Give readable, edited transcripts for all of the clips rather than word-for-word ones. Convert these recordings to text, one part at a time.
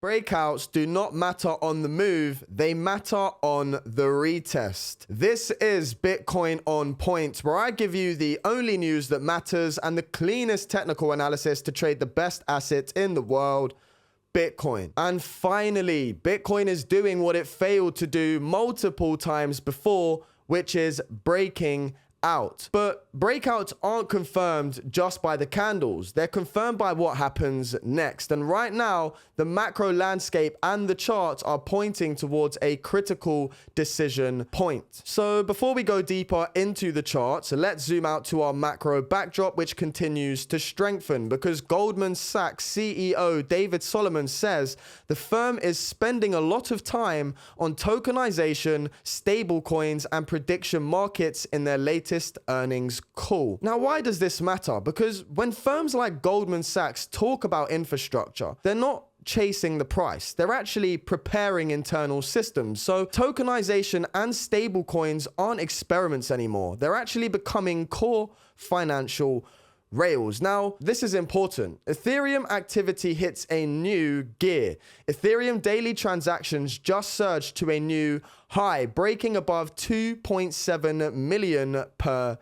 Breakouts do not matter on the move, they matter on the retest. This is Bitcoin on point, where I give you the only news that matters and the cleanest technical analysis to trade the best asset in the world, Bitcoin. And finally, Bitcoin is doing what it failed to do multiple times before, which is breaking out. But breakouts aren't confirmed just by the candles. They're confirmed by what happens next. And right now, the macro landscape and the charts are pointing towards a critical decision point. So before we go deeper into the charts, let's zoom out to our macro backdrop, which continues to strengthen, because Goldman Sachs CEO David Solomon says the firm is spending a lot of time on tokenization, stablecoins, and prediction markets in their latest earnings call. Now, why does this matter? Because when firms like Goldman Sachs talk about infrastructure, they're not chasing the price. They're actually preparing internal systems. So tokenization and stablecoins aren't experiments anymore. They're actually becoming core financial rails. Now, this is important. Ethereum activity hits a new gear. Ethereum daily transactions just surged to a new high, breaking above 2.7 million per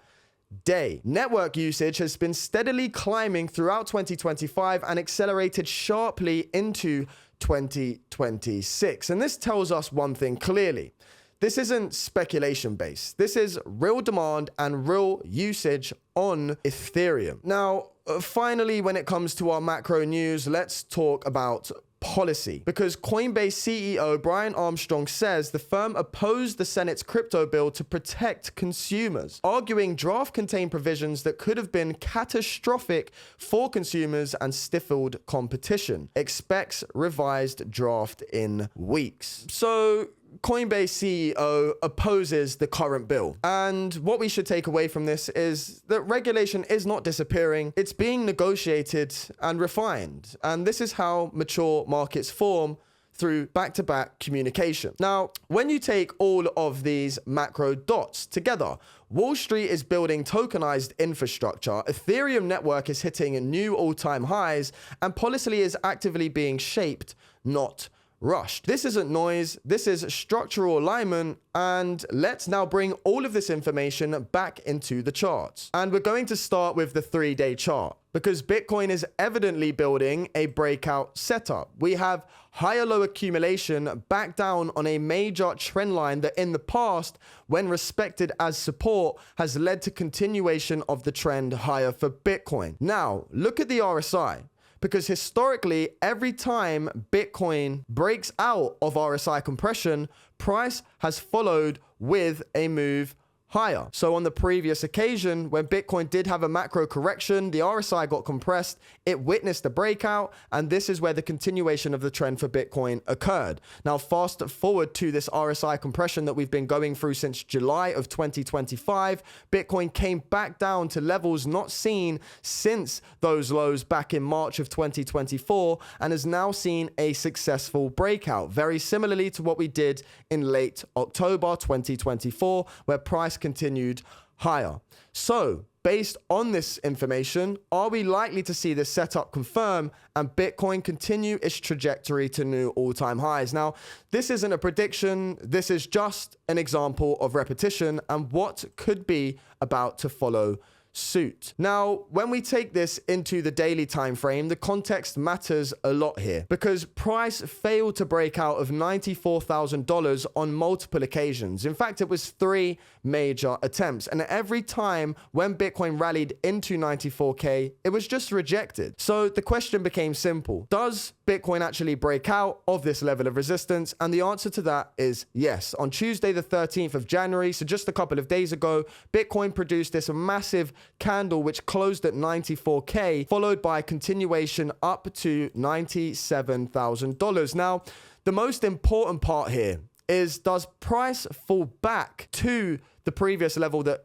day. Network usage has been steadily climbing throughout 2025 and accelerated sharply into 2026. And this tells us one thing clearly. This isn't speculation based. This is real demand and real usage on Ethereum. Now, finally, when it comes to our macro news, let's talk about policy, because Coinbase CEO Brian Armstrong says the firm opposed the Senate's crypto bill to protect consumers, arguing draft contained provisions that could have been catastrophic for consumers and stifled competition. Expects revised draft in weeks. So Coinbase CEO opposes the current bill. And what we should take away from this is that regulation is not disappearing. It's being negotiated and refined. And this is how mature markets form, through back-to-back communication. Now, when you take all of these macro dots together, Wall Street is building tokenized infrastructure, Ethereum network is hitting new all-time highs, and policy is actively being shaped, not rushed. This isn't noise, this is structural alignment, and let's now bring all of this information back into the charts. And we're going to start with the 3-day chart, because Bitcoin is evidently building a breakout setup. We have higher low accumulation back down on a major trend line that in the past, when respected as support, has led to continuation of the trend higher for Bitcoin. Now, look at the RSI. Because historically, every time Bitcoin breaks out of RSI compression, price has followed with a move higher. So on the previous occasion, when Bitcoin did have a macro correction, the RSI got compressed, it witnessed a breakout, and this is where the continuation of the trend for Bitcoin occurred. Now, fast forward to this RSI compression that we've been going through since July of 2025, Bitcoin came back down to levels not seen since those lows back in March of 2024, and has now seen a successful breakout, very similarly to what we did in late October 2024, where price continued higher. So, based on this information, are we likely to see this setup confirm and Bitcoin continue its trajectory to new all-time highs? Now, this isn't a prediction, this is just an example of repetition and what could be about to follow suit. Now, when we take this into the daily time frame, the context matters a lot here, because price failed to break out of $94,000 on multiple occasions. In fact, it was 3 major attempts, and every time when Bitcoin rallied into 94K, it was just rejected. So the question became simple: does Bitcoin actually break out of this level of resistance? And the answer to that is yes. On Tuesday, the 13th of January, so just a couple of days ago, Bitcoin produced this massive candle which closed at 94K, followed by continuation up to $97,000. Now, the most important part here is, does price fall back to the previous level that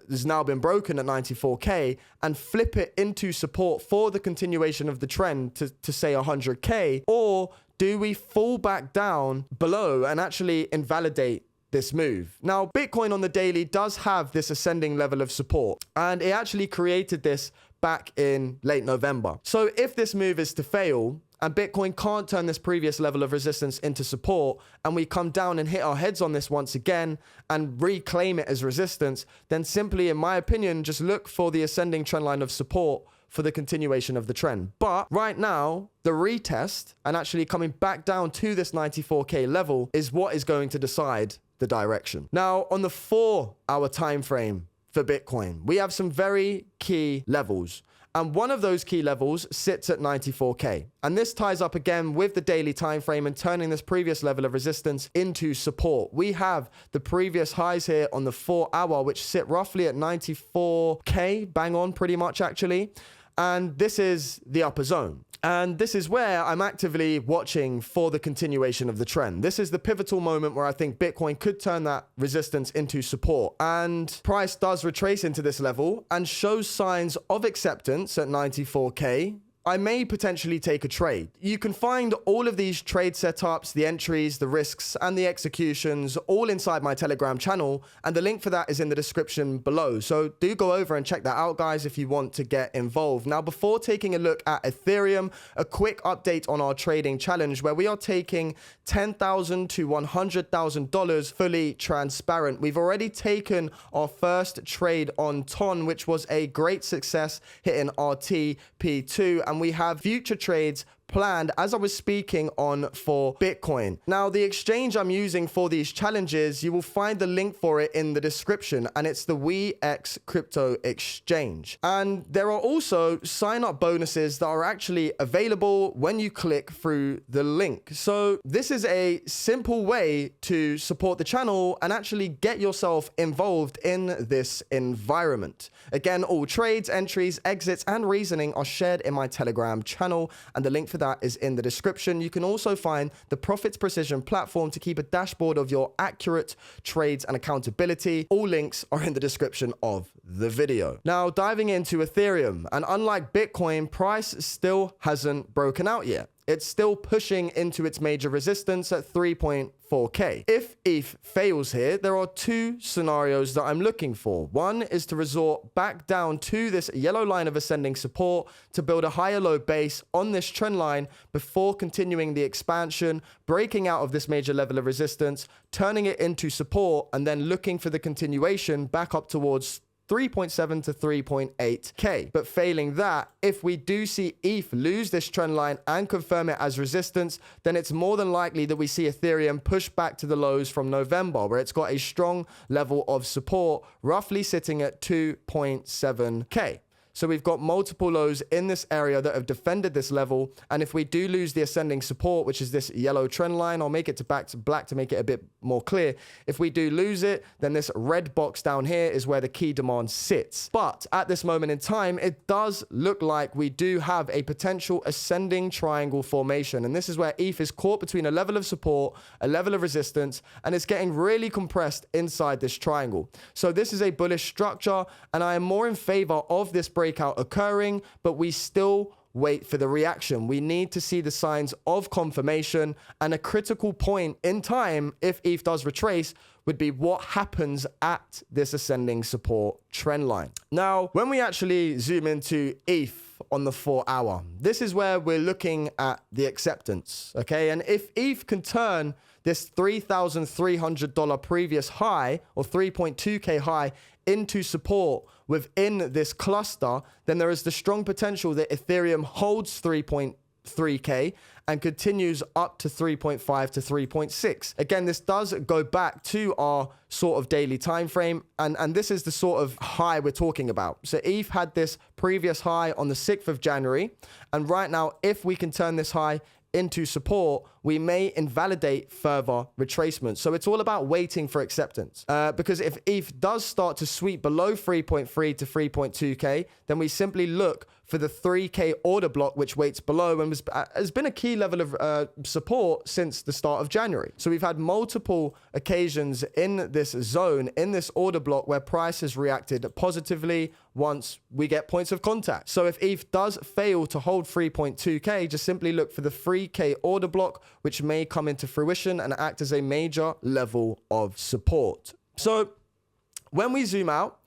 has now been broken at 94K and flip it into support for the continuation of the trend to say 100K? Or do we fall back down below and actually invalidate this move? Now, Bitcoin on the daily does have this ascending level of support, and it actually created this back in late November. So if this move is to fail and Bitcoin can't turn this previous level of resistance into support, and we come down and hit our heads on this once again and reclaim it as resistance, then simply, in my opinion, just look for the ascending trend line of support for the continuation of the trend. But right now, the retest and actually coming back down to this 94K level is what is going to decide the direction. Now, on the 4-hour time frame for Bitcoin, we have some very key levels. And one of those key levels sits at 94K. And this ties up again with the daily time frame and turning this previous level of resistance into support. We have the previous highs here on the 4-hour, which sit roughly at 94K, bang on pretty much actually. And this is the upper zone. And this is where I'm actively watching for the continuation of the trend. This is the pivotal moment where I think Bitcoin could turn that resistance into support. And price does retrace into this level and shows signs of acceptance at 94K. I may potentially take a trade. You can find all of these trade setups, the entries, the risks, and the executions all inside my Telegram channel, and the link for that is in the description below. So do go over and check that out, guys, if you want to get involved. Now, before taking a look at Ethereum, a quick update on our trading challenge where we are taking $10,000 to $100,000 fully transparent. We've already taken our first trade on TON, which was a great success, hitting RTP2, and we have future trades planned as I was speaking on for Bitcoin. Now, the exchange I'm using for these challenges, you will find the link for it in the description, and it's the WeX Crypto Exchange. And there are also sign-up bonuses that are actually available when you click through the link. So this is a simple way to support the channel and actually get yourself involved in this environment. Again, all trades, entries, exits, and reasoning are shared in my Telegram channel, and the link for that is in the description. You can also find the Profits Precision platform to keep a dashboard of your accurate trades and accountability. All links are in the description of the video. Now, diving into Ethereum, and unlike Bitcoin, price still hasn't broken out yet. It's still pushing into its major resistance at 3.4K. If ETH fails here, there are two scenarios that I'm looking for. One is to resort back down to this yellow line of ascending support to build a higher low base on this trend line before continuing the expansion, breaking out of this major level of resistance, turning it into support, and then looking for the continuation back up towards 3.7 to 3.8K. But failing that, if we do see ETH lose this trend line and confirm it as resistance, then it's more than likely that we see Ethereum push back to the lows from November, where it's got a strong level of support, roughly sitting at 2.7K. So we've got multiple lows in this area that have defended this level. And if we do lose the ascending support, which is this yellow trend line, I'll make it to back to black to make it a bit more clear. If we do lose it, then this red box down here is where the key demand sits. But at this moment in time, it does look like we do have a potential ascending triangle formation. And this is where ETH is caught between a level of support, a level of resistance, and it's getting really compressed inside this triangle. So this is a bullish structure, and I am more in favor of this breakout occurring, but we still wait for the reaction. We need to see the signs of confirmation, and a critical point in time, if ETH does retrace, would be what happens at this ascending support trend line. Now, when we actually zoom into ETH on the 4-hour, this is where we're looking at the acceptance, okay? And if ETH can turn this $3,300 previous high or 3.2K high into support within this cluster, then there is the strong potential that Ethereum holds 3.3K and continues up to 3.5 to 3.6. Again, this does go back to our sort of daily time frame, and this is the sort of high we're talking about. So ETH had this previous high on the 6th of January, and right now, if we can turn this high into support, we may invalidate further retracement. So it's all about waiting for acceptance. Because if ETH does start to sweep below 3.3 to 3.2K, then we simply look for the 3K order block, which waits below and has been a key level of support since the start of January. So we've had multiple occasions in this zone, in this order block, where price has reacted positively once we get points of contact. So if ETH does fail to hold 3.2K, just simply look for the 3K order block, which may come into fruition and act as a major level of support. So when we zoom out,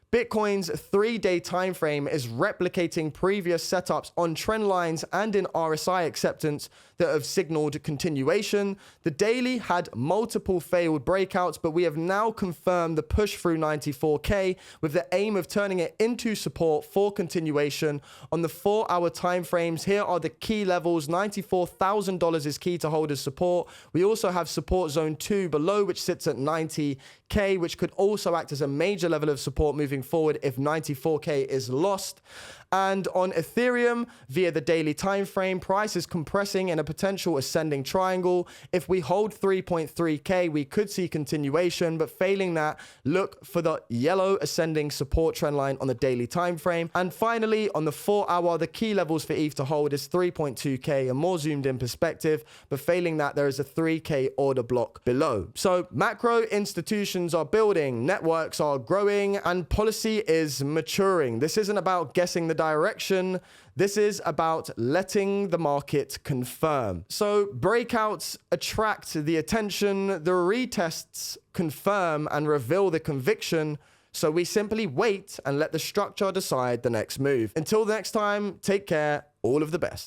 Bitcoin's 3-day time frame is replicating previous setups on trend lines and in RSI acceptance that have signaled continuation. The daily had multiple failed breakouts, but we have now confirmed the push through 94K with the aim of turning it into support for continuation. On the 4-hour time frames, here are the key levels. $94,000 is key to hold as support. We also have support zone 2 below, which sits at 90K, which could also act as a major level of support moving forward if 94K is lost. And on Ethereum, via the daily time frame, price is compressing in a potential ascending triangle. If we hold 3.3K, we could see continuation, but failing that, look for the yellow ascending support trend line on the daily time frame. And finally, on the 4-hour, the key levels for ETH to hold is 3.2K, a more zoomed in perspective, but failing that, there is a 3K order block below. So macro institutions are building, networks are growing, and policy is maturing. This isn't about guessing the direction. This is about letting the market confirm. So breakouts attract the attention, the retests confirm and reveal the conviction. So we simply wait and let the structure decide the next move. Until next time, take care. All of the best.